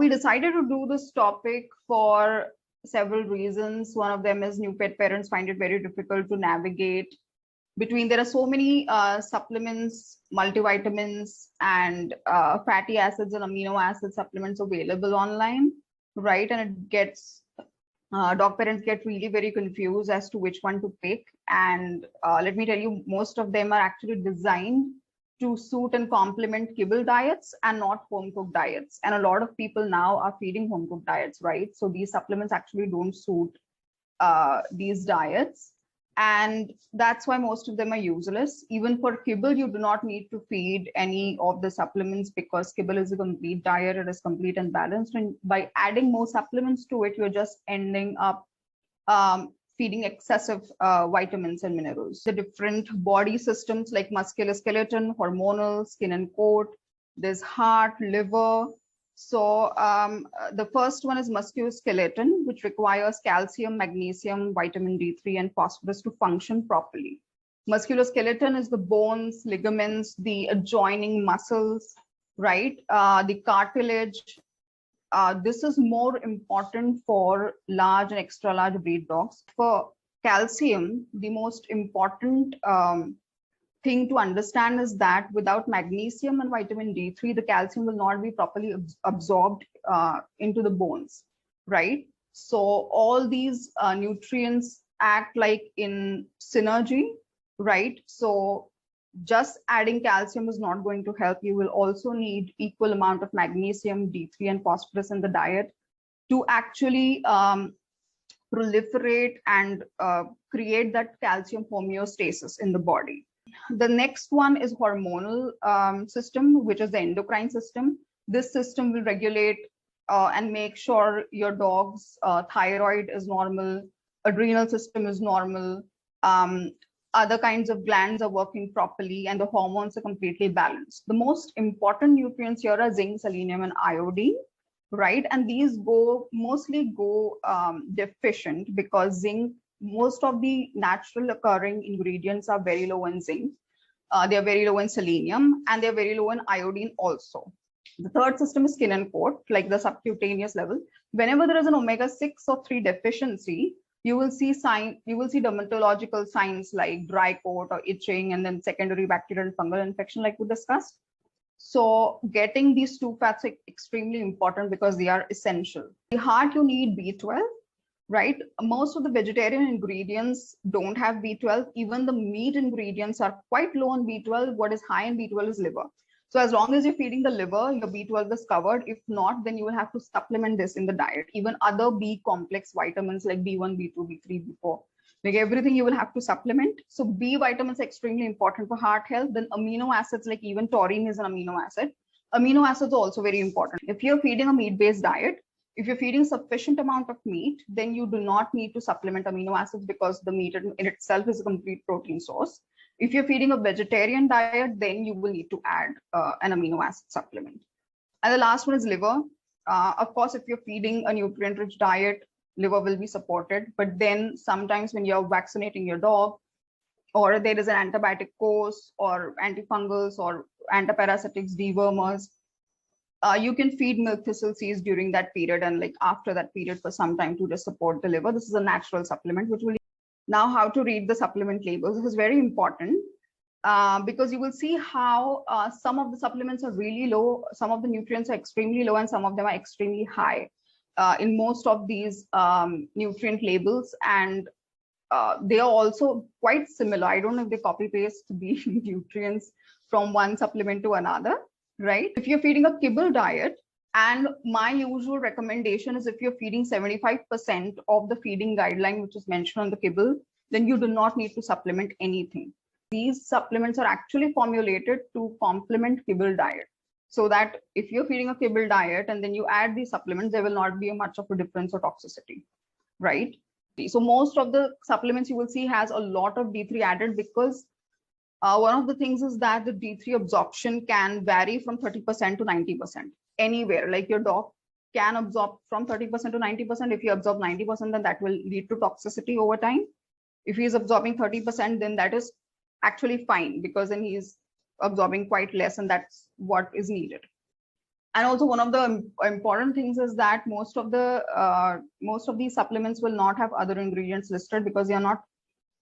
We decided to do this topic for several reasons. One of them is new pet parents find it very difficult to navigate between. There are so many supplements, multivitamins, and fatty acids and amino acid supplements available online, right? And it gets dog parents get really very confused as to which one to pick. And let me tell you, most of them are actually designed to suit and complement kibble diets and not home cooked diets. And a lot of people now are feeding home cooked diets, right? So these supplements actually don't suit these diets. And that's why most of them are useless. Even for kibble, you do not need to feed any of the supplements because kibble is a complete diet. It is complete and balanced. And by adding more supplements to it, you're just ending up feeding excessive vitamins and minerals. The different body systems like musculoskeleton, hormonal, skin and coat, there's heart, liver. So the first one is musculoskeleton, which requires calcium, magnesium, vitamin D3, and phosphorus to function properly. Musculoskeleton is the bones, ligaments, the adjoining muscles, right? The cartilage. This is more important for large and extra large breed dogs. For calcium, the most important thing to understand is that without magnesium and vitamin D3, the calcium will not be properly absorbed into the bones, right? So all these nutrients act like in synergy, right? So just adding calcium is not going to help. You will also need equal amount of magnesium, D3, and phosphorus in the diet to actually proliferate and create that calcium homeostasis in the body. The next one is hormonal system, which is the endocrine system. This system will regulate and make sure your dog's thyroid is normal, adrenal system is normal, other kinds of glands are working properly, and the hormones are completely balanced. The most important nutrients here are zinc, selenium, and iodine, right? And these mostly go deficient because zinc, most of the natural occurring ingredients are very low in zinc. They're very low in selenium, and they're very low in iodine also. The third system is skin and coat, like the subcutaneous level. Whenever there is an omega-6 or 3 deficiency, you will see dermatological signs like dry coat or itching, and then secondary bacterial and fungal infection, like we discussed. So getting these two fats are extremely important because they are essential. The heart, you need B12, right? Most of the vegetarian ingredients don't have B12. Even the meat ingredients are quite low on B12. What is high in B12 is liver. So as long as you're feeding the liver, your B12 is covered. If not, then you will have to supplement this in the diet. Even other B complex vitamins like B1, B2, B3, B4, like everything you will have to supplement. So B vitamins are extremely important for heart health. Then amino acids, like even taurine is an amino acid. Amino acids are also very important. If you're feeding a meat-based diet, if you're feeding sufficient amount of meat, then you do not need to supplement amino acids because the meat in itself is a complete protein source. If you're feeding a vegetarian diet, then you will need to add an amino acid supplement. And the last one is liver. Of course, if you're feeding a nutrient-rich diet, liver will be supported. But then sometimes when you're vaccinating your dog, or there is an antibiotic course or antifungals or antiparasitics, dewormers, you can feed milk thistle seeds during that period and like after that period for some time to just support the liver. This is a natural supplement which will. Now, how to read the supplement labels. This is very important because you will see how some of the supplements are really low, some of the nutrients are extremely low, and some of them are extremely high in most of these nutrient labels. And they are also quite similar. I don't know if they copy paste the nutrients from one supplement to another, right? If you're feeding a kibble diet, and my usual recommendation is if you're feeding 75% of the feeding guideline, which is mentioned on the kibble, then you do not need to supplement anything. These supplements are actually formulated to complement kibble diet. So that if you're feeding a kibble diet and then you add these supplements, there will not be much of a difference or toxicity, right? So most of the supplements you will see has a lot of D3 added because one of the things is that the D3 absorption can vary from 30% to 90%. Anywhere, like your dog can absorb from 30% to 90%. If you absorb 90%, then that will lead to toxicity over time. If he is absorbing 30%, then that is actually fine because then he is absorbing quite less, and that's what is needed. And also one of the important things is that most of these supplements will not have other ingredients listed because they are not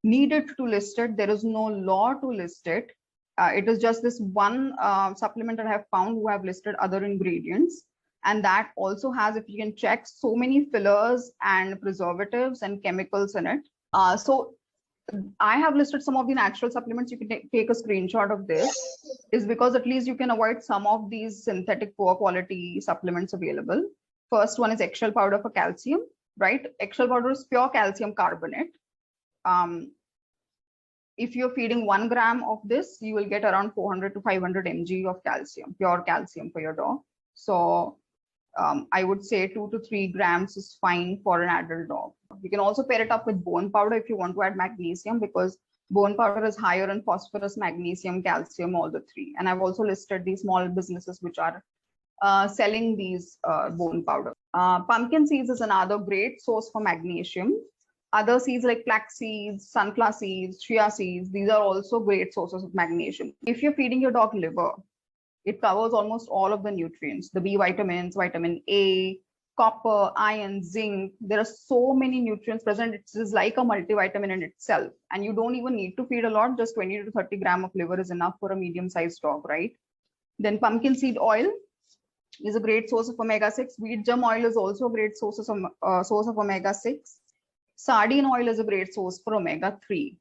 needed to list it. There is no law to list it. It is just this one supplement that I have found who have listed other ingredients. And that also has, if you can check, so many fillers and preservatives and chemicals in it. So I have listed some of the natural supplements. You can take a screenshot of this, is because at least you can avoid some of these synthetic poor quality supplements available. First one is eggshell powder for calcium, right? Eggshell powder is pure calcium carbonate. If you're feeding 1 gram of this, you will get around 400 to 500 mg of calcium, pure calcium for your dog. So I would say 2 to 3 grams is fine for an adult dog. You can also pair it up with bone powder if you want to add magnesium, because bone powder is higher in phosphorus, magnesium, calcium, all the three. And I've also listed these small businesses which are selling these bone powder. Pumpkin seeds is another great source for magnesium. Other seeds like flax seeds, sunflower seeds, chia seeds, these are also great sources of magnesium. If you're feeding your dog liver, it covers almost all of the nutrients, the B vitamins, vitamin A, copper, iron, zinc. There are so many nutrients present. It is like a multivitamin in itself. And you don't even need to feed a lot. Just 20 to 30 grams of liver is enough for a medium-sized dog, right? Then pumpkin seed oil is a great source of omega-6. Wheat germ oil is also a great source of omega-6. Sardine oil is a great source for omega-3.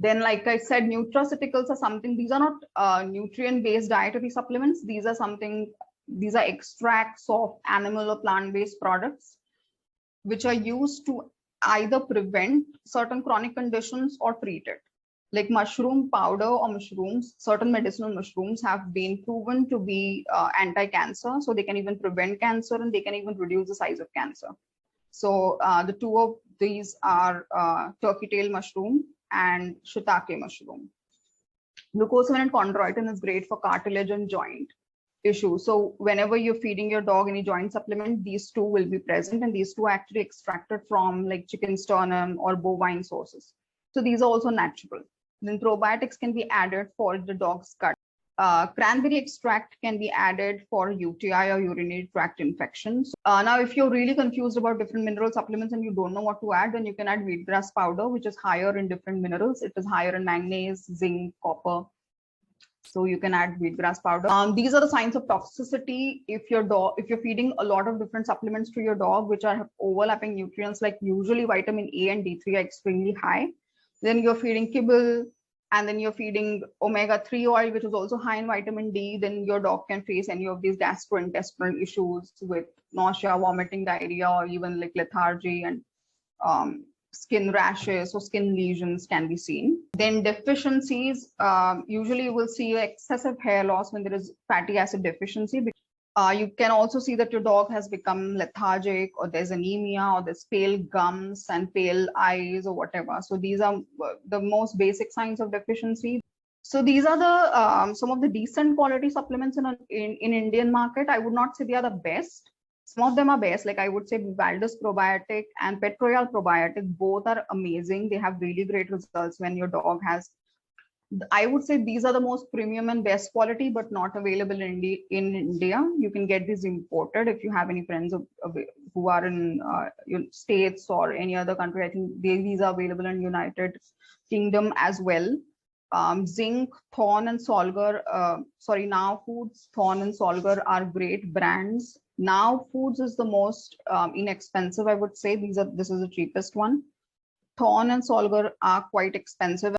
Then, like I said, nutraceuticals are something, these are not nutrient-based dietary supplements. These are extracts of animal or plant-based products, which are used to either prevent certain chronic conditions or treat it. Like mushroom powder or mushrooms, certain medicinal mushrooms have been proven to be anti-cancer. So they can even prevent cancer and they can even reduce the size of cancer. So the two of these are turkey tail mushroom and shiitake mushroom. Glucosamine and chondroitin is great for cartilage and joint issues. So whenever you're feeding your dog any joint supplement, these two will be present, and these two are actually extracted from like chicken sternum or bovine sources. So these are also natural. Then probiotics can be added for the dog's gut. Cranberry extract can be added for UTI or urinary tract infections. Now, if you're really confused about different mineral supplements and you don't know what to add, then you can add wheatgrass powder, which is higher in different minerals. It is higher in manganese, zinc, copper. So you can add wheatgrass powder. These are the signs of toxicity. If you're feeding a lot of different supplements to your dog, which are overlapping nutrients, like usually vitamin A and D3 are extremely high, then you're feeding kibble, and then you're feeding omega-3 oil, which is also high in vitamin D, then your dog can face any of these gastrointestinal issues with nausea, vomiting, diarrhea, or even like lethargy, and skin rashes or skin lesions can be seen. Then deficiencies, usually you will see excessive hair loss when there is fatty acid deficiency. You can also see that your dog has become lethargic, or there's anemia, or there's pale gums and pale eyes or whatever. So these are the most basic signs of deficiency. So these are the some of the decent quality supplements in Indian market. I would not say they are the best. Some of them are best, like I would say Valdez probiotic and Pet Royal probiotic. Both are amazing. They have really great results when your dog has. I would say these are the most premium and best quality, but not available in India. You can get these imported if you have any friends who are in States or any other country. I think these are available in United Kingdom as well. Zinc, Thorn and Solgar, Now Foods, Thorn and Solgar are great brands. Now Foods is the most inexpensive, I would say. This is the cheapest one. Thorn and Solgar are quite expensive.